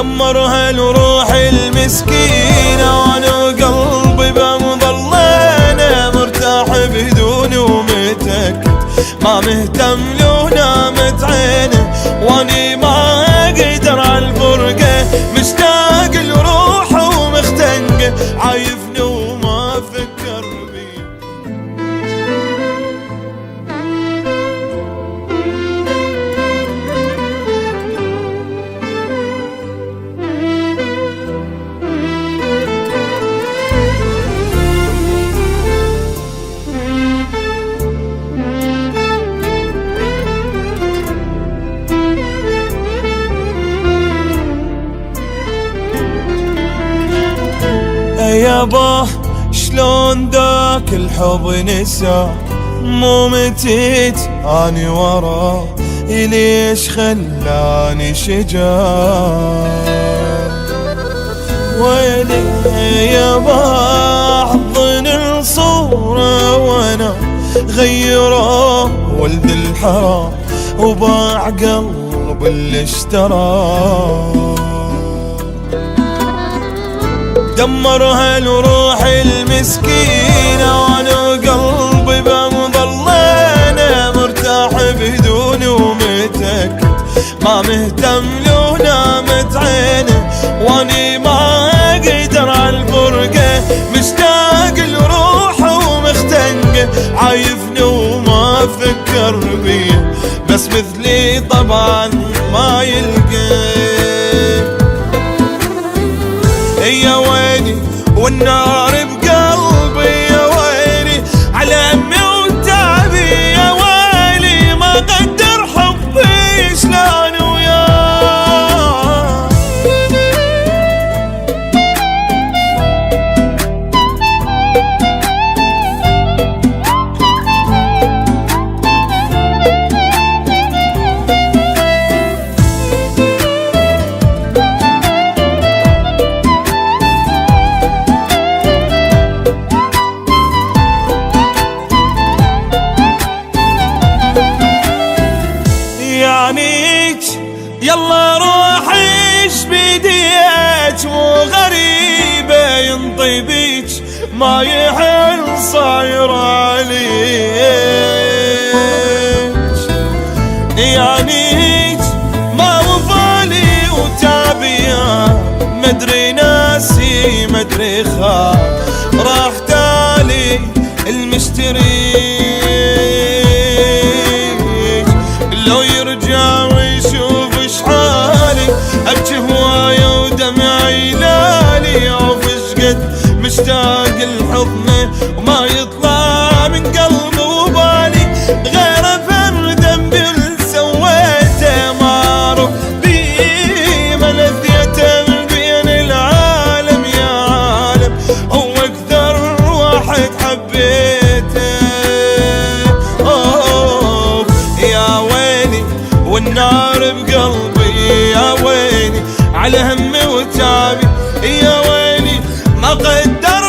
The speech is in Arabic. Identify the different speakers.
Speaker 1: دمر هالروح المسكينة، وانا قلبي بمظلينه مرتاح بدون ومتأكد، ما مهتم لو نامت عينه، واني ما اقدر عالفرقة، مشتاق لروحه ومختنقه، عايفني وما افكر بيه. يابا شلون ذاك الحب نسى، مو متيت اني وراه، ليش خلاني شجاع، ويلي يابا حضن الصورة وانا غيره ولد الحرام، وباع قلب اللي اشتراه، دمر هالروح المسكينة، وانا قلبي بمظلينه مرتاح بدون ومتأكد، ما مهتم لو نامت عينه، واني ما اقدر عالفرقة، مشتاق لروحه ومختنقه، عايفني وما افكر بيه، بس مثلي طبعا ما يلقى. يا ويلي والنار بقلبي، يا ويلي على امي وتعبي، يا ويلي ما قدر حبي شلون وياه. يلا روحيش بديك، مو غريبة ينطي بيك، ما يحل صاير عليك، يعنيك ما وفالي وتابية، مدري ناسي مدري خاب، راح تالي المشتري لو يرجع ويشوف شحالي، ابكي هواية ودمعي لالي، عوف شقد مشتاق لحضنه، وما يطلع من قلبي وبالي غير افر ذنبي اللي سويته، ما اعرف بيه ما لذيته من بين العالم، يا عالم هو اكثر واحد حبيته. يا ويلي والنار بقلبي، يا ويلي على همي وتعبي، يا ويلي ما قدر